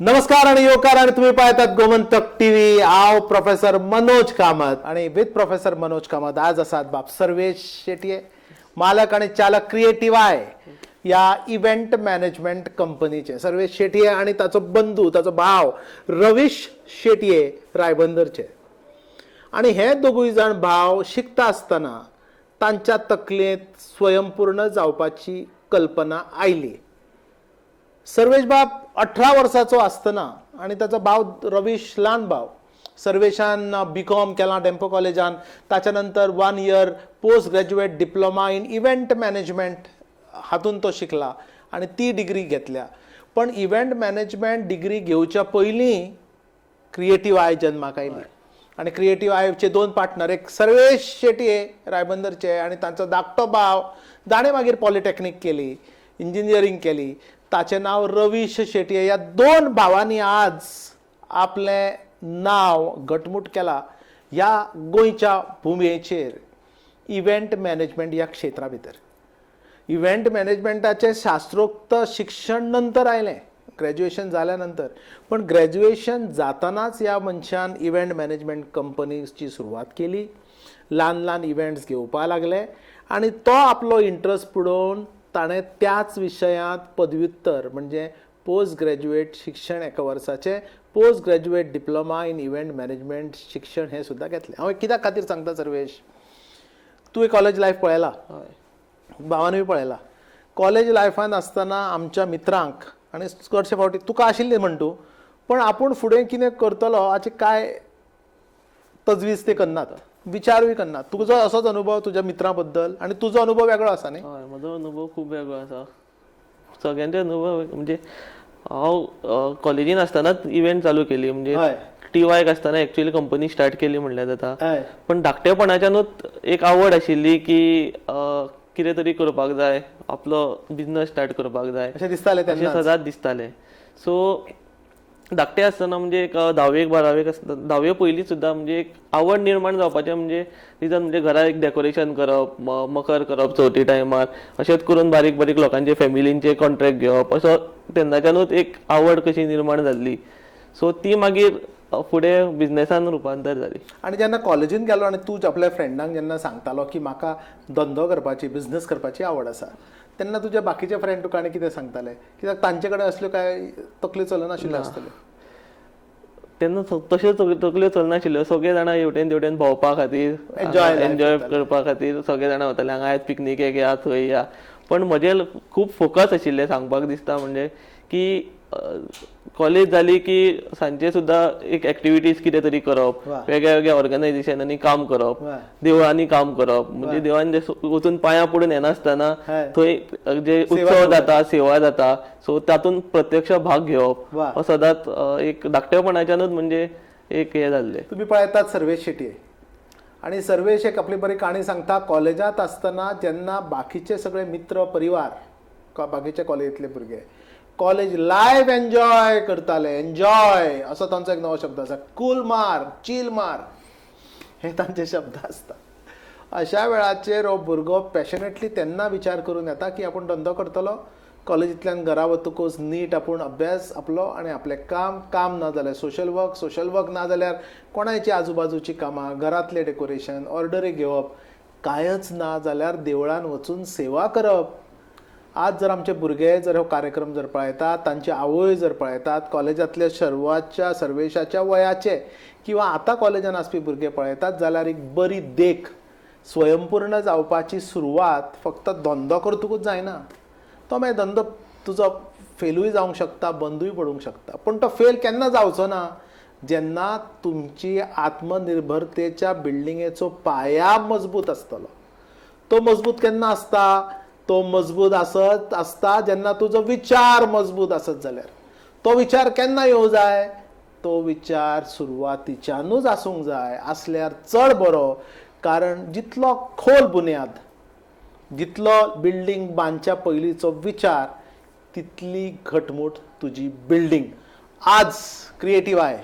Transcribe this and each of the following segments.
नमस्कार आणि योकार आणि तुम्ही पाहतात गोमंतक टीव्ही. हांव प्रोफेसर मनोज कामत आणि विथ प्रोफेसर मनोज कामत आज आसात बाप सर्वेश शेटये, मालक आणि चालक क्रिएटिवाय या इव्हेंट मॅनेजमेंट कंपनीचे. सर्वेश शेटये आणि ताचो बंधू ताचो भाव रवीश शेटये रायबंदरचे. आणि हे दोगूय जाण भाव शिकता आसतना तांच्या तकलेंत स्वयंपूर्ण जावपाची कल्पना आयली. सर्वेश बाप 18 वर्साचो आसतना आणि ताचो भाव रवीश ल्हान भाव सर्वेशान बीकॉम केला डेम्पो कॉलेजान. ताच्या नंतर 1 year post graduate diploma in event management हातून तो शिकला आणि ती डिग्री घेतल्या. पण इव्हेंट मॅनेजमेंट डिग्री घेवच्या पयलीं क्रिएटीव आय जन्माक आयली. आणि क्रिएटीव आयचे 2 पार्टनर, एक सर्वेश शेटये रायबंदरचे आणि तांचो धाकटो भाव, ताणें मागीर पॉलिटेक्नीक केली, इंजिनियरींग केली. ताचें नाव रवीश शेटये. ह्या 2 भावांनी आज आपलें नाव घटमूट केला ह्या गोंयच्या भुमयेचेर इव्हेंट मॅनेजमेंट ह्या क्षेत्रा भितर. इव्हेंट मॅनेजमेंटाचें शास्त्रोक्त शिक्षण नंतर आयलें, ग्रॅज्युएशन जाल्या नंतर. पण ग्रॅज्युएशन जातानाच ह्या मनशान इव्हेंट मॅनेजमेंट कंपनीची सुरवात केली. ल्हान ल्हान इव्हेंट्स घेवपा लागले आणि तो आपलो इंट्रस्ट पुडोवन ताणें त्याच विशयांत पदव्युत्तर म्हणजे पोस्ट ग्रॅज्युएट शिक्षण 1 वर्साचें post graduate diploma in event management शिक्षण हें सुद्दां घेतलें. हांव कित्याक खातीर सांगता सर्वेश, तुवें कॉलेज लायफ पळयला, भावानूय पळयला. कॉलेज लायफान आसतना आमच्या मित्रांक आनी चडशे फावटी तुका आशिल्लें म्हण तूं, पण आपूण फुडें कितें करतलो हाची कांय तजवीज ते करनात, विचारूय करनात. तुजो असोच अनुभव तुज्या मित्रां बद्दल आणि तुजो अनुभव वेगळो आसा न्ही? हय, म्हजो अनुभव खूब वेगळो आसा. सगळ्यांचे अनुभव म्हणजे हांव कॉलेजीन आसतनाच इव्हेंट चालू केली. म्हणजे TYक आसतना एक्चुअली कंपनी स्टार्ट केली म्हणल्यार जाता. पण धाकटेपणाच्यानूच एक आवड आशिल्ली की कितें तरी करपाक जाय, आपलो बिझनस स्टार्ट करपाक जाय अशें दिसतालें तेन्ना? अशें सदांच दिसतालें. सो धाकटे आसतना म्हणजे एक 10वीक 12वीक आसतना 10वी पयलीं सुद्दां म्हणजे एक आवड निर्माण जावपाचें म्हणजे रिजन म्हणजे घरा एक डेकोरेशन करप, मकर करप चवथी टायमार, अशेंच करून बारीक बारीक लोकांचे फॅमिलींचे कॉन्ट्रॅक्ट घेवप. असो तेन्नाच्यानूच एक आवड कशी निर्माण जाल्ली. सो ती मागीर फुडें बिझनेसान रुपांतर जाली. आणि जेन्ना कॉलेजीन गेलो आणि तूं आपल्या फ्रेंडांक जेन्ना सांगतालो की म्हाका धंदो करपाची, बिझनेस करपाची आवड आसा, तेन्ना तुजे बाकीचे फ्रेंड तुका आनी कितें सांगताले? कित्याक तांचे कडेन असल्यो काय तकल्यो चलनाशिल्ल्यो आसतल्यो? तेन्ना तश्यो तकल्यो चलनाशिल्ल्यो. सगळे जाणां हेवटेन तेवटेन भोंवपा खातीर, एन्जॉय करपा खातीर सगळे जाणां वताले. हांगा आयज पिकनिकेक या, थंय या. पण म्हजें खूब फोकस आशिल्लें सांगपाक दिसता म्हणजे की कॉलेज जाली की सांजचे सुद्दां एक एक्टिविटीज कितें तरी करप, वेगळ्या वेगळ्या ऑर्गनायझेशनांनी काम करप, देवळांनी काम करप. म्हणजे देवळान वचून पांयां पडून येनासतना थंय जे उत्सव जाता, सेवा जाता, सो तातूंत प्रत्यक्ष भाग घेवप हो सदांच एक धाकटेपणाच्यानूच म्हणजे एक हें जाल्लें. तुम्ही पळयतात सर्वेश शेटये आणि सर्वेश एक आपली बरी काणी सांगता. कॉलेजात आसतना जेन्ना बाकीचे सगळे मित्र परिवार, बाकीचे कॉलेजीतले भुरगे कॉलेज लायफ एन्जॉय करताले, एन्जॉय असो तांचो एक नवो शब्द आसा, कूल मार, चिल मार, हे तांचे शब्द आसता. अशा वेळाचेर हो भुरगो पॅशनेटली तेन्ना विचार करून येता की आपूण धंदो करतलो. कॉलेजींतल्यान घरा वतकूच नीट आपूण अभ्यास आपलो आणि आपलें काम ना जाल्यार सोशल वर्क ना जाल्यार कोणाची आजूबाजूची कामां, घरांतलें डेकोरेशन, ऑर्डरी घेवप, कांयच ना जाल्यार देवळान वचून सेवा करप. आज जर आमचे भुरगे जर हो कार्यक्रम जर पळयतात, तांची आवय जर पळयतात, कॉलेजांतले सर्वाच्या सर्वेशाच्या वयाचे किंवा आतां कॉलेजान आसपी भुरगे पळयतात, जाल्यार एक बरी देख स्वयंपूर्ण जावपाची सुरवात फक्त धंदो करतकूच जायना. तो मागीर धंदो तुजो फेलूय जावंक शकता, बंदूय पडूंक शकता. पण तो फेल केन्ना जावचो ना जेन्ना तुमची आत्मनिर्भरतेच्या बिल्डिंगेचो पाया मजबूत आसतलो. तो मजबूत केन्ना आसता? तो मजबूत आसता जेन्ना तुजो विचार मजबूत आसत जाल्यार. तो विचार केन्ना येवं जाय? तो विचार सुरवातीच्यानूच आसूंक जाय. आसल्यार चड बरो. कारण जितलो खोल बुन्याद, जितलो बिल्डींग बांदच्या पयलींचो विचार, तितली घटमूट तुजी बिल्डींग. आज क्रिएटीव आय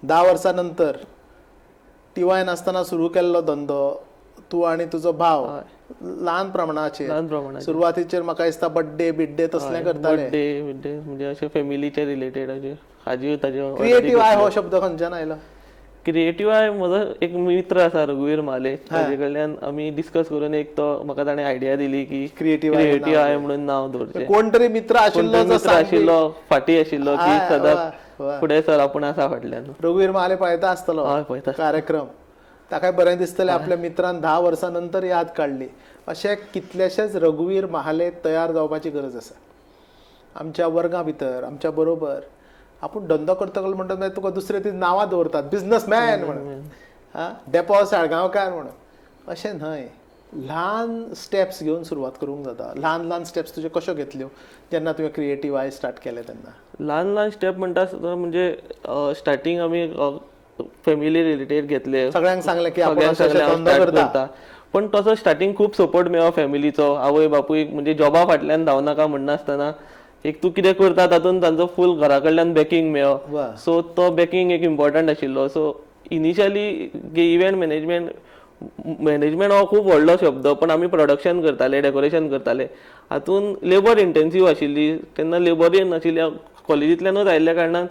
10 वर्सां नंतर TYन आसतना सुरू केल्लो धंदो तूं आणि तुजो भाव ल्हान प्रमाणाचेर ल्हान प्रमाणात सुरवातीचेर म्हाका दिसता बर्थडे बिड्डे तसलें करताले. बर्थडे म्हणजे अशे फॅमिलीचे रिलेटेड अशे हाजी ताजे क्रिएटीव आय हो शब्द खंयच्यान आयलो? क्रिएटीव आय म्हजो एक मित्र आसा रघुवीर म्हाले, ताजे कडल्यान आमी डिस्कस करून एक तो म्हाका ताणें आयडिया दिली की क्रिएटीव आय म्हणून नांव दवरचें. कोण तरी मित्र आशिल्लो जो आशिल्लो फाटी आशिल्लो की वाह, सदांच वाह. फुडें सर आपूण आसा फाटल्यान. रघुवीर महाले पळयता आसतलो हय पळयता. कार्यक्रम. ताकाय बरें दिसतलें आपल्या मित्रान 10 वर्सां नंतर याद काडली. अशे कितलेशेच रघुवीर महाले तयार जावपाची गरज आसा आमच्या वर्गां भितर, आमच्या बरोबर. आपूण धंदो करतलो म्हणटा मागीर तुका दुसरे ती नांवां दवरतात, बिझनसमॅन म्हणून, डेपो साळगांवकार म्हणून. अशें न्हय. ल्हान स्टेप्स घेवन सुरवात करूंक जाता. ल्हान ल्हान स्टेप्स तुजे कश्यो घेतल्यो जेन्ना तुवें क्रिएटीव आय स्टार्ट केलें तेन्ना? ल्हान स्टेप म्हणटा आसतना म्हणजे स्टार्टींग आमी फॅमिली रिलेटेड घेतले, सगळ्यांक सांगलें की आपण सगळ्यांक अशें सांगलें हांव धंदो start करता. करता. पण तसो स्टार्टींग खूब सपोर्ट मेळ्ळो फॅमिलीचो. आवय बापूय म्हणजे जॉबा फाटल्यान धांवनाका म्हणनासतना एक तूं कितें करता तातूंत तांचो फूल घरा कडल्यान बॅकींग मेळ्ळो. वाह. सो तो बॅकींग एक इम्पॉर्टंट आशिल्लो. सो इनिशियली इव्हेंट मॅनेजमेंट हो खूब व्हडलो शब्द, पण आमी प्रोडक्शन करताले, डेकोरेशन करताले. हातूंत लेबर इंटेन्सीव आशिल्ली, तेन्ना लेबरूय नाशिल्ल्या, कॉलेजींतल्यानूच आयिल्ल्या कारणान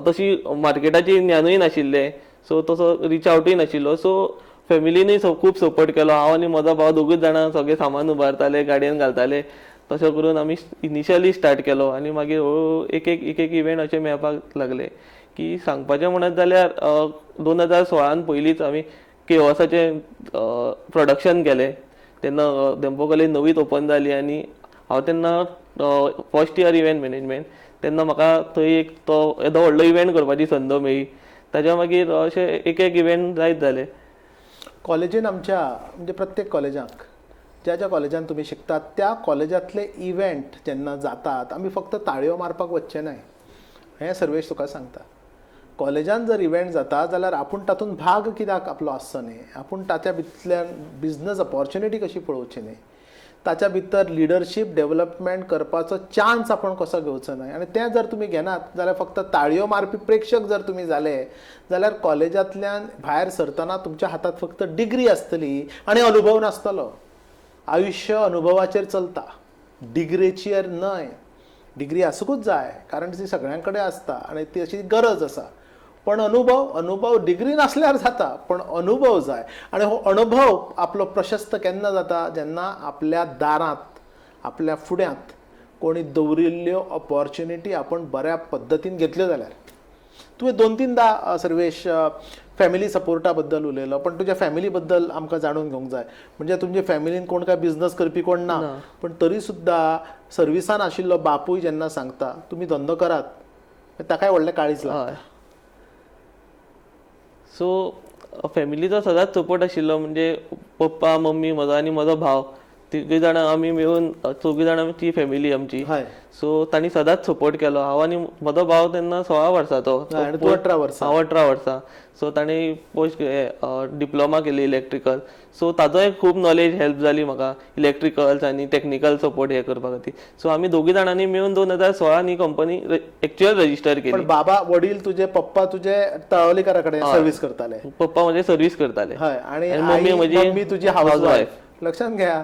तशी मार्केटाची ज्ञानूय नाशिल्लें. सो तसो रिच आवटूय नाशिल्लो. सो फॅमिलीनूय खूब सपोर्ट केलो. हांव आनी म्हजो भाव दोगूच जाणां सगळें सामान उबारताले, गाडयेन घालताले. तशें करून आमी इनिशियली स्टार्ट केलो आनी मागीर एक एक इव्हेंट अशे मेळपाक लागले की सांगपाचें म्हणत जाल्यार 2016 पयलींच आमी केओसाचें प्रोडक्शन केलें. तेन्ना डेंपो कॉलेज नवीच ओपन जाली आनी हांव तेन्ना फर्स्ट इयर इव्हेंट मॅनेजमेंट. तेन्ना म्हाका थंय एक तो येदो व्हडलो इव्हेंट करपाची संद मेळ्ळी. ताच्या मागीर अशे एक इव्हेंट जायत जाले. कॉलेजीन आमच्या म्हणजे प्रत्येक कॉलेजांक ज्या ज्या कॉलेजांत तुमी शिकतात त्या कॉलेजांतले इव्हेंट जेन्ना जातात आमी फक्त ताळयो मारपाक वचचे न्हय. हें सर्वेश तुका सांगता. कॉलेजान जर इव्हेंट जाता जाल्यार आपूण तातूंत भाग कित्याक आपलो आसचो न्ही, आपूण ताच्या भितरल्यान बिझनस ऑपॉर्च्युनिटी कशी पळोवची न्ही, ताच्या भितर लिडरशीप डेव्हलपमेंट करपाचो चान्स आपण कसो घेवचो न्हय. आनी तें जर तुमी घेनात जाल्यार फक्त ताळयो मारपी प्रेक्षक जर तुमी जाले जाल्यार कॉलेजांतल्यान भायर सरतना तुमच्या हातात फक्त डिग्री आसतली आनी अनुभव नासतलो. आयुष्य अनुभवाचेर चलता, डिग्रेचेर न्हय. डिग्री आसूंकूच जाय कारण ती सगळ्यां कडेन आसता आनी ती अशी गरज आसा. पण अनुभव डिग्री नासल्यार जाता, पण अनुभव जाय. आनी हो अनुभव आपलो प्रशस्त केन्ना जाता जेन्ना आपल्या दारांत, आपल्या फुड्यांत कोणी दवरिल्ल्यो ऑपॉर्च्युनिटी आपण बऱ्या पद्दतीन घेतल्यो जाल्यार. तुवें 2-3दा सर्वेश फॅमिली सपोर्टा बद्दल उलयलो, पण तुज्या फॅमिली बद्दल आमकां जाणून घेवंक जाय. म्हणजे तुमचे फॅमिलीन कोण काय बिझनस करपी कोण ना, पण तरी सुद्दां सर्विसान आशिल्लो बापूय जेन्ना सांगता तुमी धंदो करात ताकाय व्हडलें काळीज लागता. सो फॅमिलीचो सदांच सपोर्ट आशिल्लो. म्हणजे पप्पा मम्मी म्हजो आनी म्हजो भाव तिगूय जाणां आमी मेळून चौगूय जाणां ती फॅमिली आमची. सो तांणी सदांच सपोर्ट केलो. हांव आनी म्हजो भाव तेन्ना 16 वर्साचो, तूं 18 वर्सां. हांव 18 वर्सां. सो तांणी पोस्ट डिप्लोमा केली इलेक्ट्रिकल. सो ताजोय खूब नॉलेज हेल्प जाली म्हाका इलेक्ट्रिकल्स आनी टेक्निकल सपोर्ट हे करपा खातीर. सो आमी दोगूय जाणांनी मेळून 2016 ही कंपनी एक्चुअल रजिस्टर केली. पण बाबा वडील तुजे पप्पा तुजे तळवलीकारा कडेन सर्वीस करताले. पप्पा म्हजे सर्वीस करताले आनी मम्मी तुजी हाऊसवाईफ. लक्षात घ्या,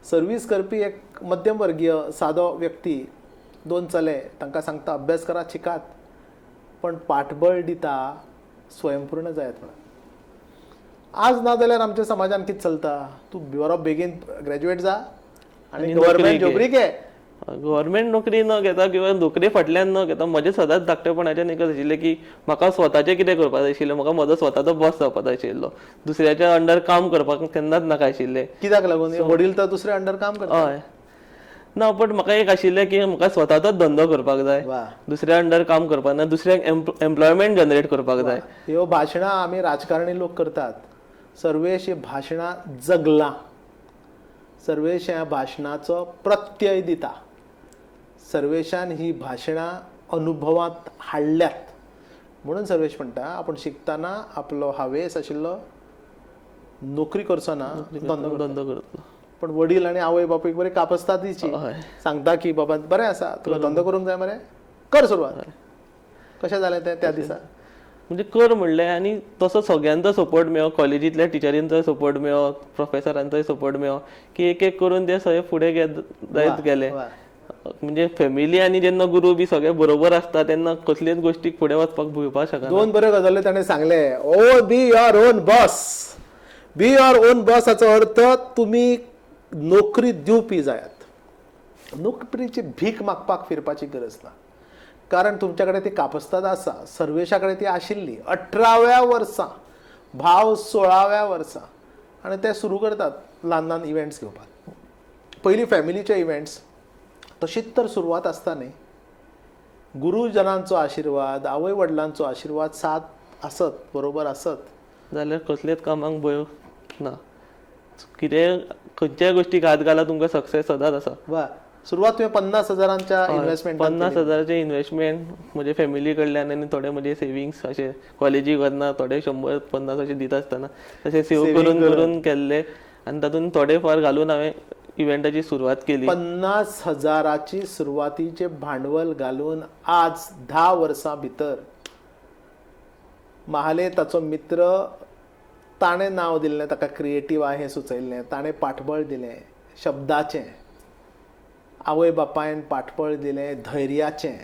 सर्वीस करपी एक मध्यमवर्गीय सादो व्यक्ती, 2 चले, तांकां सांगता अभ्यास करा, शिकात, पण पाठबळ दिता स्वयंपूर्ण जायत म्हणून. आज ना जाल्यार आमच्या समाजान कितें चलता, तूं बरो बेगीन ग्रॅज्युएट जा आनी गव्हर्मेंट नोकरी घे. गव्हर्मेंट नोकरी न घेता किंवा नोकरी फाटल्यान न घेता म्हजें सदांच धाकटेपणाच्यान एकच आशिल्लें की म्हाका स्वताचें कितें करपाक जाय आशिल्लें. म्हाका म्हजो स्वताचो बॉस जावपाक जाय आशिल्लो. दुसऱ्याच्या अंडर काम करपाक केन्नाच नाका आशिल्लें. कित्याक लागून? वडील तर दुसऱ्या अंडर काम करता. हय ना, पण म्हाका एक आशिल्लें की म्हाका स्वताचोच धंदो करपाक जाय, दुसऱ्या अंडर काम करपाक ना, दुसऱ्याक एम्प्लॉयमेंट जनरेट करपाक जाय. ह्यो भाशणां आमी राजकारणी लोक करतात. सर्वेश ही भाशणां जगला. सर्वेश ह्या भाशणाचो प्रत्यय दिता. सर्वेशान ही भाशणां अनुभवांत हाडल्यात. म्हणून सर्वेश म्हणटा आपण शिकतना आपलो हावेस आशिल्लो नोकरी करचो ना, धंदो करतलो. पण वडील आनी आवय बापूयक बरी कापस्ता दिची, सांगता की बाबा बरें आसा, तुका धंदो करूंक जाय मरे, कर सुरवात. कशें जालें तें त्या दिसा? म्हणजे कर म्हणलें आनी तसो सगळ्यांचो सपोर्ट मेळ्ळो, कॉलेजींतल्या टिचरींचो सपोर्ट मेळ्ळो, प्रोफेसरांचोय सपोर्ट मेळ्ळो की एक एक करून ते सगळे फुडें जायत गेले. म्हणजे फॅमिली आनी जेन्ना गुरू बी सगळे बरोबर आसता तेन्ना कसलीच गोष्टीक फुडें वचपाक भिवपाक शकना. 2 बऱ्यो गजाली ताणें सांगले. ओ be your own boss. Be your own boss हाचो अर्थ तुम्ही नोकरी दिवपी जायात. नोकरीची भीक मागपाक फिरपाची गरज ना, कारण तुमच्याकडे ती कापस्ताद आसा. सर्वेशाकडे ती आशिल्ली 18व्या वर्सा, भाव 16व्या वर्सा, आणि ते सुरू करतात ल्हान ल्हान इव्हेंट्स घेवपाक. पयलीं फॅमिलीचे इव्हेंट्स, तशीच तर सुरवात आसता न्ही. गुरुजनांचो आशिर्वाद, आवय वडिलांचो आशिर्वाद साथ आसत, बरोबर आसत, जाल्यार कसलेच कामाक भंय ना. कितें खंयच्याय गोष्टीक हात घाला तुमकां सक्सेस सदांच आसा. वा. सुरवात तुवें 50,000च्या इन्व्हेस्टमेंट, 50,000चे इन्व्हेस्टमेंट म्हजे फॅमिली कडल्यान आनी थोडे म्हजे सेविंग्स अशे कॉलेजीक वतना थोडे 100-50 अशे दिता आसतना तशें सेव करून करून केल्ले आनी तातूंत थोडे फार घालून हांवें इव्हेंटाची सुरवात केली. 50,000ची सुरवातीचे भांडवल घालून आज 10 वर्सां भितर महाले ताचो मित्र, ताणें नांव दिल्लें, ताका क्रिएटीव हें सुचयल्लें, ताणें पाठबळ दिलें शब्दाचें, आवय बापायन पाठबळ दिलें धैर्याचें,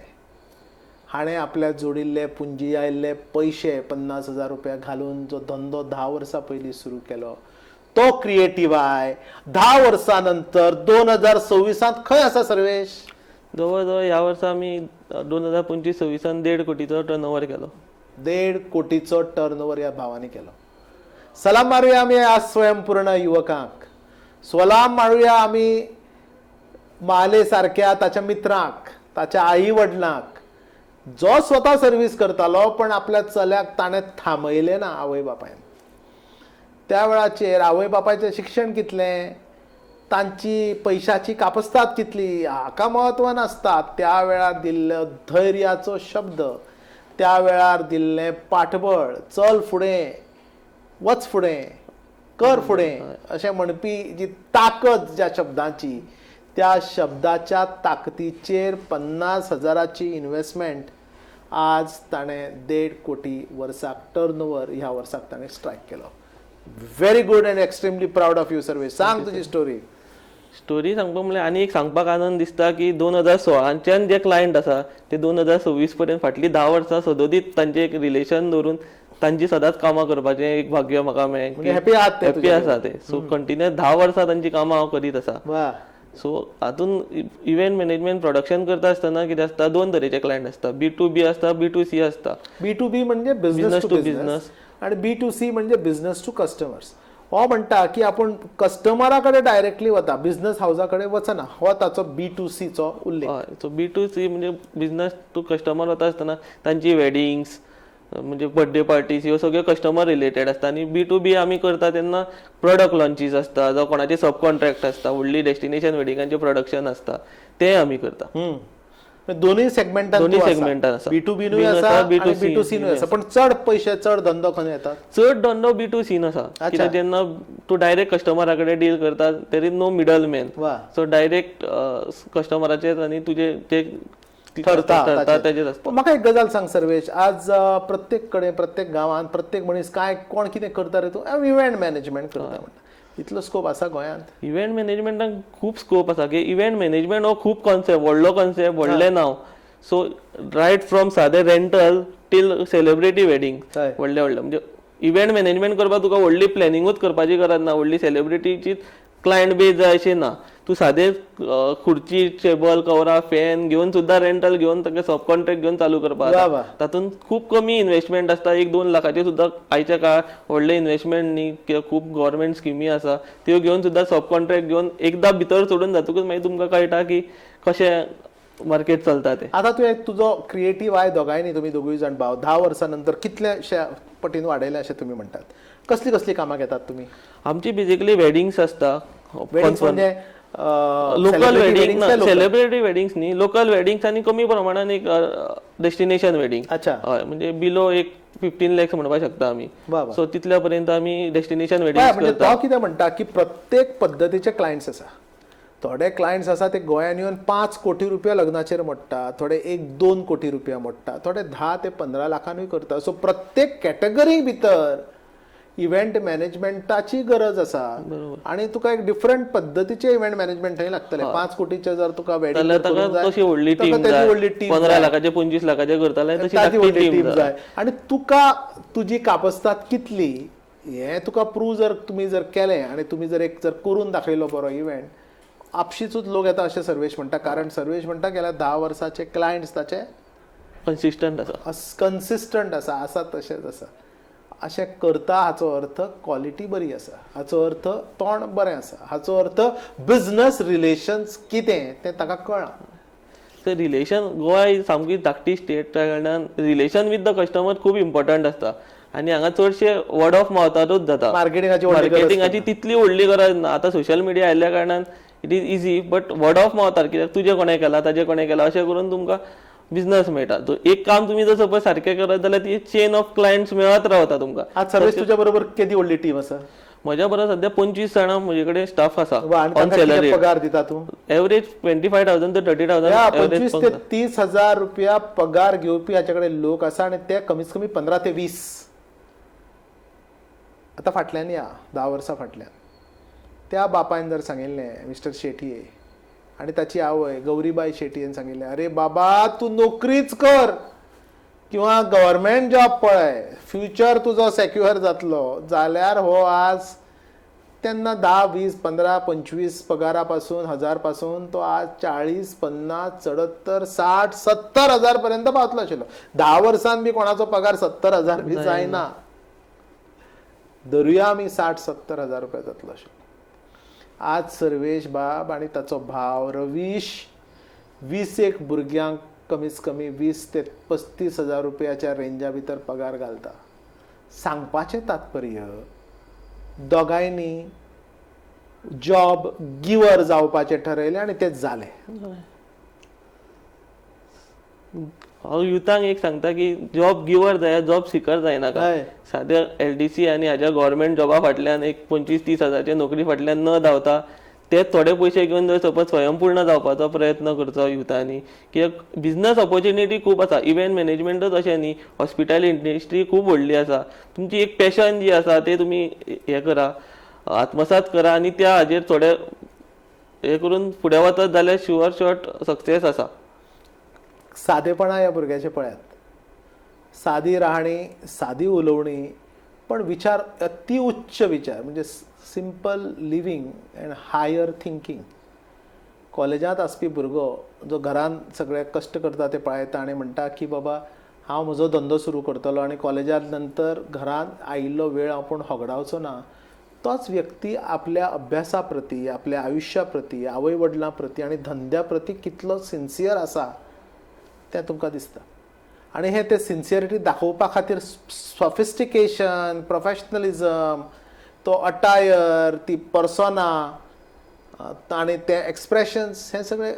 हाणें आपल्या जोडिल्ले पुंजी आयिल्ले पयशे 50,000 रुपया घालून जो धंदो 10 वर्सां पयलीं सुरू केलो तो क्रिएटिवाय 10 वर्सां नंतर 2026 खंय आसा सर्वेश? जवळ जवळ ह्या वर्सा आमी 2025-26 1.5 कोटीचो टर्नओव्हर केलो. 1.5 कोटीचो टर्नओव्हर ह्या भावांनी केलो. सलाम मारूया आमी आज स्वयंपूर्ण युवकांक. सलाम मारूया आमी महाले सारक्या ताच्या मित्रांक, ताच्या आई वडिलांक, जो स्वता सर्व्हिस करतालो पण आपल्या चल्याक ताणें थांबयलें ना आवय बापायन. त्या वेळाचेर आवय बापायचें शिक्षण कितलें, तांची पयशाची कापस्ताद कितली हाका महत्व नासता. त्या वेळार दिल्लो धैर्याचो शब्द, त्या वेळार दिल्लें पाठबळ, चल फुडें, वच फुडें, कर फुडें अशें म्हणपी जी ताकद ज्या शब्दाची, त्या शब्दाच्या ताकदीचेर 50,000ची इन्व्हेस्टमेंट आज ताणें 1.5 कोटी वर्साक टर्नओव्हर ह्या वर्साक ताणें स्ट्रायक केलो. Very good and extremely proud of you Sarvesh. सांग तुजी स्टोरी. स्टोरी सांगपाक म्हणल्यार आनी एक सांगपाक आनंद दिसता की 2016च्यान जे क्लायंट आसा ते 2026 पर्यंत फाटलीं 10 वर्सां सदोदीत तांचें एक रिलेशन दवरून तांची सदांच कामां करपाचें एक भाग्य म्हाका मेळ्ळें. हॅपी आसा ते. सो कंटिन्युअस 10 वर्सां तांची कामां हांव करीत आसा. वा. सो हातूंत इव्हेंट मॅनेजमेंट प्रोडक्शन करता आसतना कितें आसता, 2 तरेचे क्लायंट आसता. B2B आसता, B2C आसता. B2B म्हणजे बिझनेस टू बिझनेस आणि B2C म्हणजे बिझनेस टू कस्टमर्स. हो म्हणटा की आपण कस्टमरा कडेन डायरेक्टली वता, बिझनेस हाऊसा कडेन वचना. हो ताचो B2C चो उल्लेख. हय. सो B2C म्हणजे बिझनेस टू कस्टमर वता आसतना तांची वेडिंग्स म्हणजे बर्थडे पार्टीज ह्यो सगळ्यो कस्टमर रिलेटेड आसता. आनी B2B आमी करता तेन्ना प्रोडक्ट लॉन्चीस आसता, जावं कोणाचे सब कॉन्ट्रॅक्ट आसता, व्हडली डेस्टिनेशन वेडिंगांचे प्रोडक्शन आसता, ते आमी करता. दोन्ही सेगमेंटान आसा. B2B नुय आसा आणि B2C नुय आसा. पण चड पयशे, चड धंदो खंय येता? चड धंदो B2C आसा. कित्याक जेन्ना तूं डायरेक्ट कस्टमरा कडेन डील करता, there is no middle man. So direct कस्टमराचेर आनी तुजे ते ठरता तेजेर आसता. म्हाका एक गजाल सांग सर्वेश. आज प्रत्येक कडेन, प्रत्येक गांवांत, प्रत्येक मनीस काय कोण कितें करता रे तूं? इव्हेंट मॅनेजमेंट करता म्हणटा. इतलो स्कोप आसा गोंयांत? इव्हेंट मॅनेजमेंटाक खूब स्कोप आसा. की इव्हेंट मॅनेजमेंट हो खूब कॉन्सेप्ट, व्हडलो कॉन्सेप्ट, व्हडलें नांव. सो रायट फ्रॉम सादें रेंटल टील सेलिब्रिटी वेडिंग, व्हडले व्हडले म्हणजे इव्हेंट मॅनेजमेंट करपाक तुका व्हडली प्लॅनिंगूच करपाची गरज ना. व्हडली सेलिब्रिटीची क्लायंट बेज जाय अशें ना. तूं सादें खुर्ची, टेबल, कवरां, फॅन घेवन सुद्दां रेंटल घेवन ताका सब कॉन्ट्रॅक्ट घेवन चालू करपाक. तातूंत खूब कमी इन्व्हेस्टमेंट आसता. 1-2 लाखाचे सुद्दां आयच्या काळार व्हडले इन्व्हेस्टमेंट न्ही. खूब गव्हर्मेंट स्किमी आसा त्यो घेवन सुद्दां सब कॉन्ट्रॅक्ट घेवन एकदां भितर सोडून जातकूच मागीर तुमकां कळटा की कशें मार्केट चलता ते. आता तुवें तुजो क्रिएटीव आय दोगांयनी, तुमी दोगूय जाण भाव 10 वर्सां नंतर कितलेशे पटीन वाडयले अशें तुमी म्हणटात. कसली कसली कामां घेतात तुमी? आमची बेसिकली वेडिंग्स आसता. म्हणजे लोकल वेडिंग, सेलिब्रिटी वेडिंग्स न्ही, लोकल वेडिंग्स आनी कमी प्रमाणात एक डेस्टिनेशन वेडिंग. हय. म्हणजे बिलो एक 15 lakhs म्हणपाक शकता आमी. सो तितल्या पर्यंत आमी डेस्टिनेशन वेडिंग करता. तो कितें म्हणटा की प्रत्येक पद्दतीचे क्लायंट्स आसा. थोडे क्लायंट्स आसा ते गोंयांत येवन 5 कोटी रुपया लग्नाचेर मोडटा, थोडे 1-2 कोटी रुपया मोडटा, थोडे 10 ते 15 लाखांनूय करता. सो प्रत्येक कॅटेगरी भितर इव्हेंट मॅनेजमेंटाची गरज आसा आणि तुका एक डिफरंट पद्धतीचे इव्हेंट मॅनेजमेंट थंय लागतले. 5 कोटीचे जर तुका वेडिंग तशी व्हडली टीम जाय, 15 लाखाचे 25 लाखाचे करताले तशी व्हडली टीम जाय. आणि तुका तुजी कापस्ताद कितली हे तुका प्रूव जर तुम्ही जर केलें आणि तुम्ही जर एक जर करून दाखयलो बरो इव्हेंट, आपशीचूच लोक येता अशें सर्वेश म्हणटा. कारण सर्वेश म्हणटा गेल्या 10 वर्साचे क्लायंट्स ताचे कन्सिस्टंट आसा, कन्सिस्टंट आसा तशेंच आसा. अशें करता हाचो अर्थ क्वॉलिटी बरी आसा, हाचो अर्थ तोंड बरें आसा, हाचो अर्थ बिझनस रिलेशन्स कितें तें ताका कळ्ळां. तर रिलेशन गोवा ही सामकी धाकटी स्टेट त्या कारणान रिलेशन विथ द कस्टमर खूब इम्पॉर्टंट आसता. आणि हांगा चडशे वर्ड ऑफ माउथारूच जाता. मार्केटिंगाची तितली व्हडली गरज ना. आतां सोशल मिडिया आयिल्ल्या कारणान it is easy, but word of माउथार कित्याक तुजें कोणें केला ताजें कोणें केला अशें करून तुमकां बिझनस मेळटा. एक काम तुम्ही जर सपोज सारकें करत जाल्यार ती चेन ऑफ क्लायंट्स मेळत रावता तुमकां. आज सर्वेश तुज्या बरोबर केदी व्हडली टीम आसा? म्हज्या बरोबर सध्या 25 जाणां म्हजे कडेन स्टाफ आसा. ऑन सॅलरी पगार दिता तूं? Average 25,000 to 30,000. 25 ते 30,000 रुपया पगार घेवपी हाचे कडेन लोक आसा आणि ते कमीत कमी 15 ते 20. आतां फाटल्यान या 10 वर्सां फाटल्यान त्या बापायन जर सांगिल्लें मिस्टर शेटये आणि ताची आवय गौरीबाई शेटयेन सांगिल्लें, अरे बाबा तूं नोकरीच कर किंवा गव्हर्मेंट जॉब पळय, फ्युचर तुजो सेक्युअर जातलो जाल्यार हो आज तेन्ना 10, 20, 15, 25 पगारा पासून 1000 पासून तो आज 40, 50, 74, 60, 70,000 पर्यंत पावतलो आशिल्लो. 10 वर्सांन बी कोणाचो पगार 70,000 बी जायना. धरुया आमी 60-70,000 रुपया जातलो आशिल्लो. आज सर्वेश बाब आणि ताचो भाव रवीश 20 भुरग्यांक कमीत कमी 20 ते 35,000 रुपयाच्या रेंजा भितर पगार घालता. सांगपाचें तात्पर्य दोगांयनी जॉब गिवर जावपाचें ठरयलें आणि तें जालें. हांव युथांक एक सांगता की जॉब गिवर जाय, जॉब सिकर जायनाका. साद्या LDC आणि हाज्या गव्हर्मेंट जॉबा फाटल्यान एक 25-30 हजाराचे नोकरी फाटल्यान न धांवता ते थोडे पयशे घेवन जर सपोज स्वयंपूर्ण जावपाचो प्रयत्न करचो युथांनी. कित्याक बिझनस ऑपॉर्च्युनिटी खूब आसा. इव्हेंट मॅनेजमेंटच अशें न्ही, हॉस्पिटॅलिटी इंडस्ट्री खूब व्हडली आसा. तुमची एक पॅशन जी आसा ते तुमी हे करा, आत्मसात करा आणि त्या हाजेर थोडे हे करून फुडें वचत जाल्यार शुअर शॉट सक्सेस आसा. सादेपणा ह्या भुरग्याचे पळयात. सादी राहणी, सादी उलोवणी, पण विचार अति उच्च विचार म्हणजे simple living and higher thinking. कॉलेजांत आसपी भुरगो जो घरान सगळे कश्ट करता ते पळयता आणि म्हणटा की बाबा हांव म्हजो धंदो सुरू करतलो आणि कॉलेजांत नंतर घरांत आयिल्लो वेळ आपूण होगडावचो ना, तोच व्यक्ती आपल्या अभ्यासा प्रती, आपल्या आयुश्या प्रती, आवय वडिलां प्रती आणि धंद्या प्रती कितलो सिन्सियर आसा तें तुमकां दिसता. आणि हे ते सिन्सियरिटी दाखोवपा खातीर सॉफिस्टिकेशन, प्रोफेशनलिझम, तो अटायर, ती पर्सोना आणि ते एक्सप्रेशन्स हे सगळे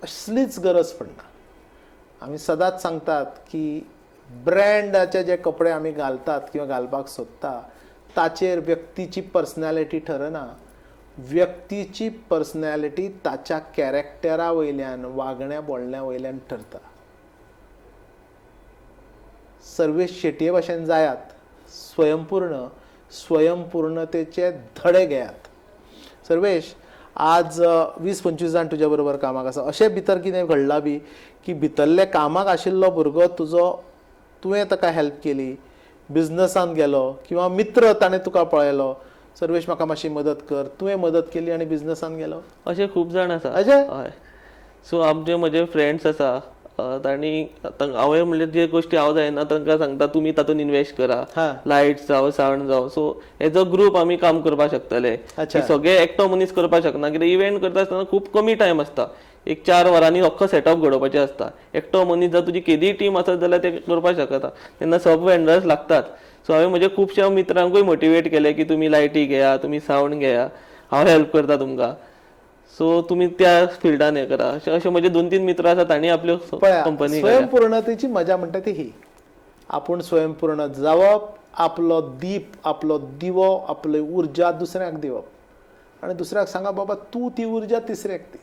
असलीच गरज पडना. आमी सदांच सांगतात की ब्रँडाचे जे कपडे आमी घालतात किंवा घालपाक सोदता ताचेर व्यक्तीची पर्सनॅलिटी ठरना. व्यक्तीची पर्सनॅलिटी ताच्या कॅरेक्टरा वयल्यान, वागण्या बोलण्या वयल्यान ठरता. सर्वेश शेटये भाशेन जायात स्वयंपूर्णतेचे धडे घेयात. सर्वेश आज 20-25 जाण तुज्या बरोबर कामाक आसा. अशें भितर कितें घडलां बी की भितरले कामाक आशिल्लो भुरगो तुजो, तुवें ताका हेल्प केली, बिझनसान गेलो किंवा मित्र ताणें तुका पळयलो, सर्वेश म्हाका मातशी मदत कर, तुवें मदत केली आनी बिझनसान गेलो. अशें खूब जाण आसा. हय. सो आमचे म्हजे फ्रेंड्स आसा, तांणी हांवें म्हणल्यार जे गोश्टी हांव जायना तांकां सांगता तुमी तातूंत इन्वेस्ट करा, लायट्स जावं, सावंड जावं. सो एज अ ग्रुप आमी काम करपाक शकतले. सगळे एकटो मनीस करपाक शकना कित्याक इव्हेंट करता आसतना खूब कमी टायम आसता. एक 4 वरांनी अख्खो सेटअप घडोवपाचें आसता. एकटो मनीस जर तुजी केदी टीम आसत जाल्यार ते करपाक शकता. तेन्ना सब वेंडर्स लागतात. सो हांवें म्हज्या खुबश्या मित्रांकूय मोटिवेट केलें की तुमी लायटी घेया, तुमी सावंड घेया, हांव हेल्प करता तुमकां. सो तुम्ही त्या फिल्डान हे करा. अशे म्हजे 2-3 मित्र आसा तांणी आपल्यो कंपनी. स्वयंपूर्णतेची मजा म्हणटा ती ही, आपूण स्वयंपूर्ण जावप, आपलो दीप, आपलो दिवो, आपली उर्जा दुसऱ्याक दिवप. आणि दुसऱ्याक सांगा बाबा तू ती उर्जा तिसऱ्याक दी.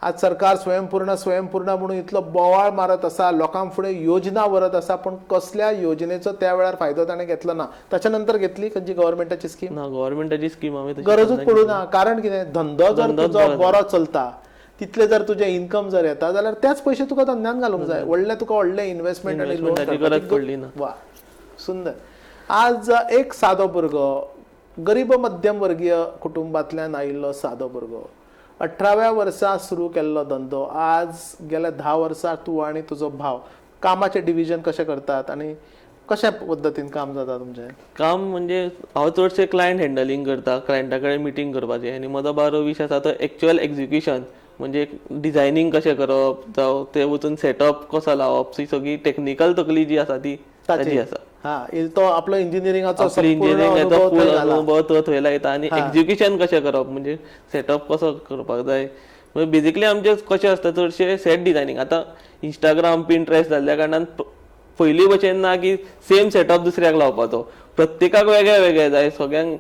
आज सरकार स्वयंपूर्ण म्हणून इतलो बोवाळ मारत आसा, लोकां फुडें योजना व्हरत आसा, पण कसल्या योजनेचो त्या वेळार फायदो ताणें घेतलो ना. ताच्या नंतर घेतली खंयची गव्हर्मेंटाची स्कीम? ना गव्हर्मेंटाची स्कीम आमी तशी गरजूच पडू ना. कारण कितें, धंदो जर तुजो बरो चलता, तितले जर तुजे इन्कम जर येता जाल्यार त्याच पयशे तुका धंद्यान घालूंक जाय. तुका व्हडले इन्व्हेस्टमेंट आनी लोन गरज पडली ना. वा सुंदर. आज एक सादो भुरगो, गरीब मध्यमवर्गीय कुटुंबांतल्यान आयिल्लो सादो भुरगो, 18व्या वर्सा सुरू केल्लो धंदो, आज गेल्या 10 वर्सां तूं आनी तुजो भाव कामाचें डिव्हिजन कशें करतात आनी कशा पद्दतीन काम जाता तुमचें? काम म्हणजे हांव चडशें क्लायंट हँडलिंग करता, क्लायंटा कडेन मिटींग करपाचें, आनी म्हजो बारो विश आसा तो एक्च्युअल एक्झिक्युशन, म्हणजे डिझायनींग कशें करप, जावं ते वचून सेटअप कसो लावप, ती सगळी टेक्निकल तकली जी आसा ती ताची आसा. तो आपलो इंजिनियरिंगाचो अनुभव तो थंय लायता, आनी एक्झिक्युशन कशें करप, म्हणजे सेटअप कसो करपाक जाय. बेजिकली आमचे कशें आसता, चडशे सेट डिझायनींग. आतां इंस्टाग्राम, पिंट्रेस्ट जाल्ल्या कारणान पयलीं भशेन ना की सेम सेटअप दुसऱ्याक लावपाचो. प्रत्येकाक वेगळे वेगळे जाय, सगळ्यांक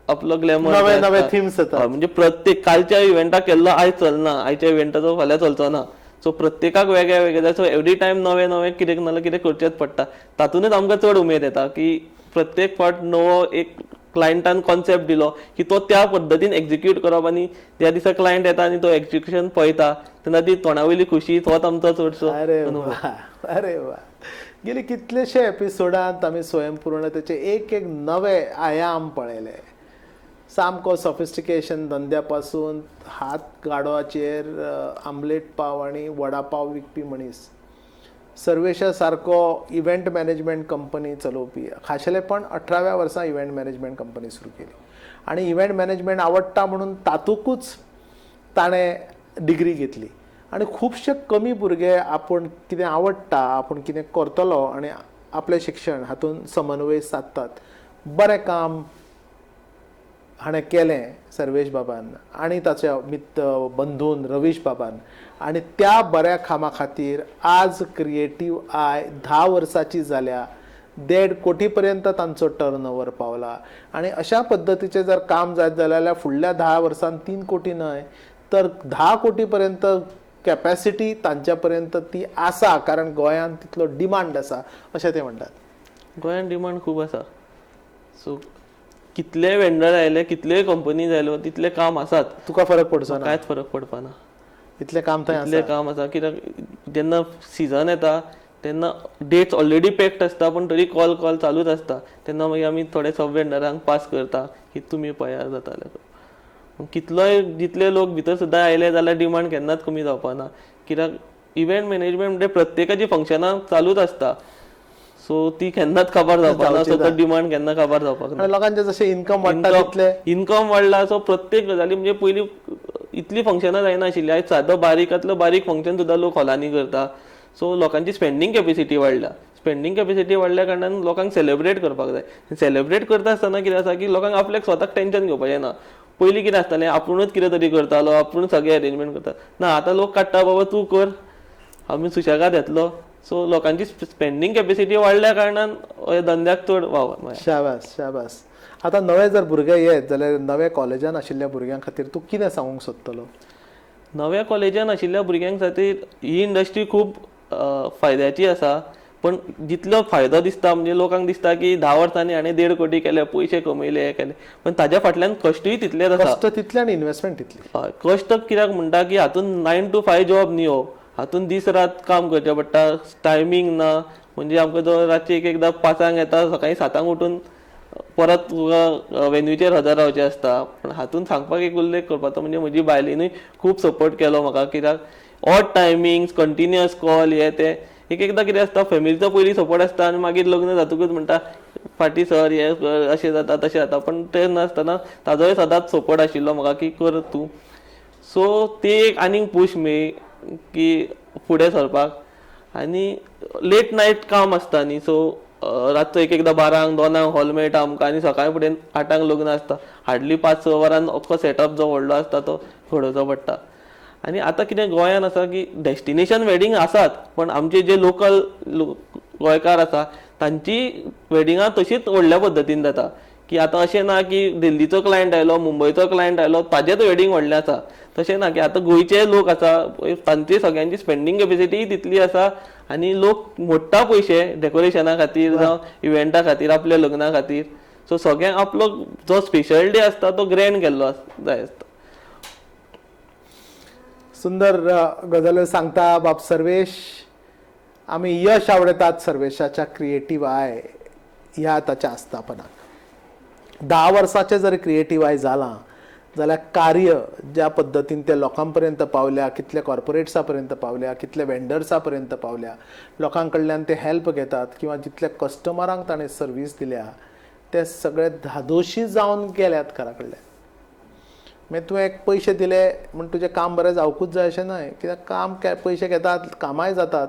आपलो ग्लॅमर, नवे नवे थीम्स येतात. म्हणजे प्रत्येक कालच्या इव्हेंटाक केल्लो आयज चलना, आयच्या इव्हेंटाचो फाल्यां चलचो ना. सो प्रत्येकाक वेगळे वेगळे जाय. सो एवरी टायम नवे नवे कितें नाल्यार कितें करचेच पडटा. तातूंतच आमकां चड उमेद येता की प्रत्येक फावट नवो एक क्लायंटान कॉन्सेप्ट दिलो की तो त्या पद्दतीन एक्झिक्यूट करप, आनी त्या दिसा क्लायंट येता आनी तो एक्झिक्युशन पळयता तेन्ना ती तोंडावयली खुशी, तोच आमचो चडसो अनुभव. अरे वा. गेली कितलेशे एपिसोडांत आमी स्वयंपूर्णतेचे एक एक नवे आयाम पळयले. सामको सॉफिस्टिकेशन धंद्यापासून हात गाडवाचेर आमलेट पाव आणि वडा पाव विकपी मनीस, सर्वेशा सारको इव्हेंट मॅनेजमेंट कंपनी चलोवपी, खाशेलेपण 18व्या वर्सा इव्हेंट मॅनेजमेंट कंपनी सुरू केली. आणि इव्हेंट मॅनेजमेंट आवडटा म्हणून तातूंतच ताणें डिग्री घेतली. आणि खुबशे कमी भुरगे आपूण कितें आवडटा, आपूण कितें करतलो आनी आपलें शिक्षण हातूंत समन्वय सादतात. बरें काम हाणें केलें सर्वेश बाबान आनी ताच्या बंधून रवीश बाबान, आनी त्या बऱ्या कामा खातीर आज क्रिएटीव आय 10 वर्सांची जाल्या, 1.5 कोटी पर्यंत तांचो टर्नओवर पावला. आनी अशा पद्दतीचें जर काम जायत जाल्यार फुडल्या 10 वर्सांत 3 कोटी न्हय तर 10 कोटी पर्यंत कॅपॅसिटी तांच्या पर्यंत ती आसा, कारण गोंयांत तितलो डिमांड आसा अशें ते म्हणटात. गोंयांत डिमांड खूब आसा. सो कितले वेंडर आयले, कितले कंपनीज आयल्यो, तितले काम आसात. तुका फरक पडचो ना? कांयच फरक पडपाना. इतलें काम थंय इतलें काम आसा. कित्याक जेन्ना सीझन येता तेन्ना डेट्स ऑलरेडी पॅक्ड आसता, पण तरी कॉल चालूच आसता. तेन्ना मागीर आमी थोडे सब वेंडरांक पास करता की तुमी पळयात जाताले. कितलोय जितले लोक भितर सुद्दां आयले जाल्यार डिमांड केन्नाच कमी जावपाना. कित्याक इव्हेंट मॅनेजमेंट म्हणजे प्रत्येकाची फंक्शनां चालूच आसता. सो ती केन्नाच खबर जावपाना. सो तो डिमांड केन्ना खबर जावपाक ना. लोकांचे जशें इन्कम वाडटा तितले इन्कम वाडला. सो प्रत्येक गजाली म्हणजे पयलीं इतली फंक्शनां जायनाशिल्ली. आयज सादो बारीकांतलो बारीक फंक्शन सुद्दां लोक हॉलांनी करता. सो लोकांची स्पेंडींग कॅपेसिटी वाडल्या. स्पेंडींग कॅपेसिटी वाडल्या कारणान लोकांक सेलिब्रेट करपाक जाय. सेलिब्रेट करता आसतना कितें आसा की लोकांक आपल्याक स्वताक टेन्शन घेवपाचें ना. पयलीं कितें आसतालें, आपुणूच कितें तरी करतालो, आपूण सगळें अरेंजमेंट करता. ना, आतां लोक काडटा बाबा तूं कर, आमी सुशेगाद येतलो. सो लोकांची स्पेंडींग कॅपेसिटी वाडल्या कारणान धंद्याक चड वाव. शाबास शाबास. आतां नवे जर भुरगे येत जाल्यार नवे कॉलेजान आशिल्ल्या भुरग्यां खातीर तूं कितें सांगूंक सोदतलो? नव्या कॉलेजान आशिल्ल्या भुरग्यांक खातीर ही इंडस्ट्री खूब फायद्याची आसा. पण जितलो फायदो दिसता म्हणजे लोकांक दिसता की 10 वर्सांनी हाणें 1.5 कोटी केले, पयशे कमयले, हे केले. पण ताज्या फाटल्यान कश्टूय तितलेच आसा. कश्ट तितले आनी इन्व्हेस्टमेंट तितली. कश्ट कित्याक म्हणटा की हातून 9 to 5 जॉब न्ही हो. हातून दीस रात काम करचें पडटा. टायमींग ना. म्हणजे आमकां जो रातचे एकदां 5 येता, सकाळीं 7 उठून परत वेन्यूचेर हजर रावचें आसता. पण हातून सांगपाक एक उल्लेख करपाचो म्हणजे म्हजी बायलेनूय खूब सपोर्ट केलो म्हाका. कित्याक ऑड टायमिंग्स, कंटिन्युअस कॉल, हे ते एकदां कितें आसता, फॅमिलीचो पयलीं सपोर्ट आसता आनी मागीर लग्न जातकूच म्हणटा फाटी सर हे अशें जाता तशें जाता. पण तें नासतना ताजोय सदांच सपोर्ट आशिल्लो म्हाका की कर तूं. सो ती एक आनीक पूश मेळ्ळी की फुडें सरपाक. आनी लेट नायट काम आसता न्ही. सो रातचो एकदां 12, 2 हॉल मेळटा आमकां आनी सकाळीं फुडें 8 लग्न आसता. हार्डली 5-6 वरान अख्खो सेटअप जो व्हडलो आसता तो घडोवचो पडटा. आनी आतां कितें गोंयांत आसा की डेस्टिनेशन वेडिंग आसात, पण आमचे जे लोकल गोंयकार आसा तांची वेडिंगां तशीच व्हडल्या पद्दतीन जाता. की आतां अशें ना की दिल्लीचो क्लायंट आयलो मुंबयचो क्लायंट आयलो ताजेच वेडिंग व्हडलें आसा तशें ना की आतां गोंयचे लोक आसा तांची सगळ्यांची स्पेंडींग कॅपेसिटी तितली आसा आनी लोक मोडटा पयशे डेकोरेशना खातीर जावं इव्हेंटा खातीर आपल्या लग्ना खातीर सो सगळ्यांक आपलो जो स्पेशल डे आसता तो ग्रँड केल्लो जाय आसता. सुंदर गजाल्यो सांगता बाब सर्वेश. आमी यश आवडतात सर्वेशाच्या क्रिएटीव आय ह्या ताच्या आस्थापनाक 10 वर्साचे जर क्रिएटीव आय जालां जाल्यार कार्य ज्या पद्दतीन ते लोकां पर्यंत पावल्या कितले कॉर्पोरेट्सा पर्यंत पावल्या कितले वेंडर्सा पर्यंत पावल्या लोकां कडल्यान ते हेल्प घेतात किंवा जितले कस्टमरांक ताणें सर्वीस दिल्या ते सगळे धादोशी जावन गेल्यात घरा कडल्यान. मागीर तुवें एक पयशे दिले म्हण तुजें काम बरें जावकूच जाय अशें न्हय कित्याक काम पयशे घेतात कामाय जातात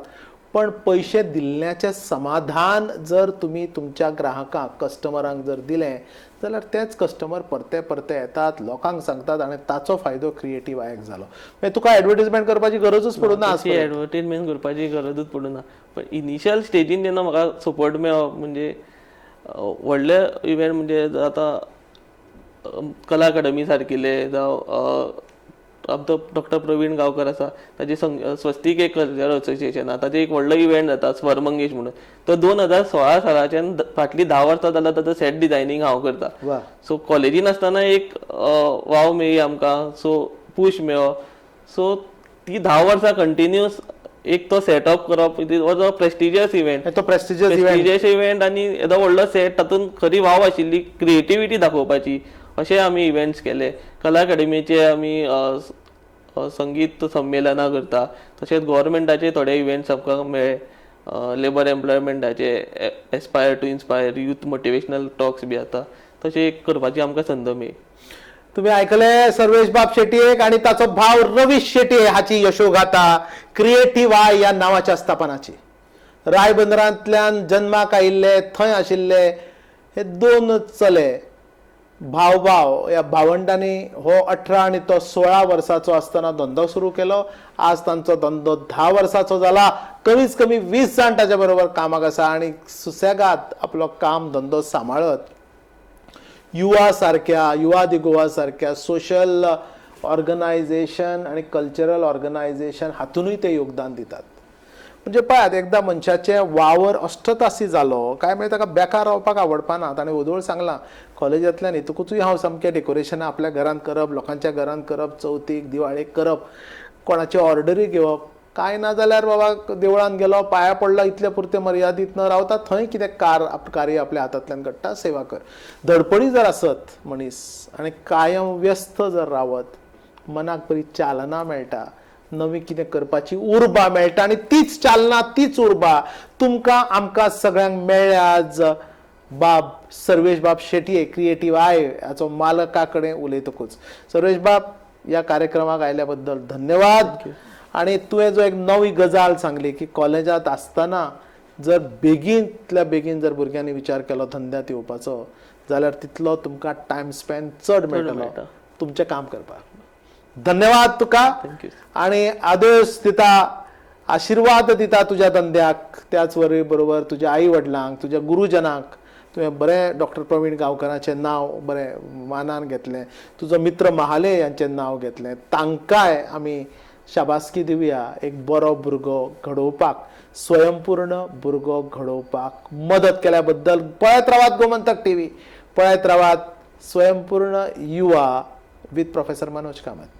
पण पयशे दिल्ल्याचें समाधान जर तुमी तुमच्या ग्राहकांक कस्टमरांक जर दिलें जाल्यार तेच कस्टमर परते परते येतात लोकांक सांगतात आनी ताचो फायदो क्रिएटीव आयक जालो. मागीर तुका एडवर्टिजमेंट करपाची गरजूच पडूना. एडवर्टिजमेंट करपाची गरजूच पडूना पण इनिशियल स्टेजीन जेन्ना म्हाका सपोर्ट मेळ्ळो म्हणजे व्हडले इव्हेंट म्हणजे आतां कला अकादमी सारकिले जावं आमचो डॉक्टर प्रवीण गांवकर आसा ताजे स्वस्तीक एक कल्चरल असोसिएशन ताजे एक व्हडलो इव्हेंट जाता स्वर मंगेश म्हणून तो 2016 सालाच्यान फाटलीं 10 वर्सां जाल्यार ताचो सेट डिझायनींग हांव करता. सो कॉलेजीन आसतना एक वाव मेळ्ळी आमकां सो पूश मेळ्ळो सो ती 10 वर्सां कंटिन्यूअस एक तो सेटअप करप जो प्रेस्टिजियस इव्हेंट तो प्रेस्टिजियस इव्हेंट आनी येदो व्हडलो सेट तातूंत खरी वाव आशिल्ली क्रिएटिविटी दाखोवपाची अशे आमी इव्हेंट्स केले. कला अकादमीचे आमी संगीत संमेलनां करता तशेंच गव्हर्मेंटाचे थोडे इव्हेंट्स आमकां मेळ्ळे लेबर एम्प्लॉयमेंटाचे aspire to inspire youth motivational talks बी जाता तशें करपाची आमकां संद मेळ्ळी. तुम्ही ऐकले सर्वेश बाब शेटयेक आणि ताचो भाव रवीश शेटये हाची यशोगाथा क्रिएटीव आय ह्या नांवाच्या स्थापनाची. रायबंदरांतल्यान जन्माक आयिल्ले थंय आशिल्ले हे 2 चले भाव ह्या भावंडांनी हो 18 आनी तो 16 वर्साचो आसतना धंदो सुरू केलो. आज तांचो धंदो 10 वर्साचो जाला. कमीच कमी 20 जाण ताच्या बरोबर कामाक आसा आनी सुसेगाद आपलो काम धंदो सांबाळत युवा दी गोवा सारख्या सोशल ऑर्गनायझेशन आणि कल्चरल ऑर्गनायझेशन हातूनय ते योगदान दितात. म्हणजे पळयात एकदा मनशाचे वावर अष्टतासी जालो काय मागीर ताका बेकार रावपाक आवडपाना. ताणें वदोळ सांगलां कॉलेजांतल्यान येतकूचय हांव सामकें डेकोरेशनां आपल्या घरांत करप लोकांच्या घरांत करप चवथीक दिवाळेक करप कोणाची ऑर्डरी घेवप काय ना जाल्यार बाबा देवळान गेलो पांया पडलो इतले पुरते मर्यादीत न रावता थंय कितें कार्य आपल्या हातांतल्यान घडटा सेवा कर. धडपडी जर आसत मनीस आनी कायम व्यस्त जर रावत मनाक बरी चालना मेळटा नवी कितें करपाची उर्बा मेळटा आनी तीच चालना तीच उर्बा तुमकां आमकां सगळ्यांक मेळ्ळ्या आज बाब सर्वेश बाब शेटये क्रिएटीव आय हाचो मालका कडेन उलयतकूच. सर्वेश बाब ह्या कार्यक्रमाक आयल्या बद्दल धन्यवाद. आणि तुवें जो एक नवी गजाल सांगली की कॉलेजांत आसतना जर बेगींतल्या बेगीन जर भुरग्यांनी विचार केलो धंद्यात येवपाचो जाल्यार तितलो तुमकां टायम स्पेंड चड मेळटलो तुमचें काम करपाक. धन्यवाद तुका आणि आदेश दिता आशिर्वाद दिता तुज्या धंद्याक त्याच बरोबर तुज्या आई वडिलांक तुज्या गुरुजनांक तुवें बरें डॉक्टर प्रवीण गांवकराचें नांव बरें मानान घेतलें तुजो मित्र महाले यांचें नांव घेतलें तांकांय आमी शाबासकी दिवया. एक बरो भुरगो घडोवपाक स्वयंपूर्ण भुरगो घडोवपाक मदत केल्या बद्दल पळयत रावात गोमंतक टीव्ही पळयत रावात स्वयंपूर्ण युवा विथ प्रोफेसर मनोज कामत.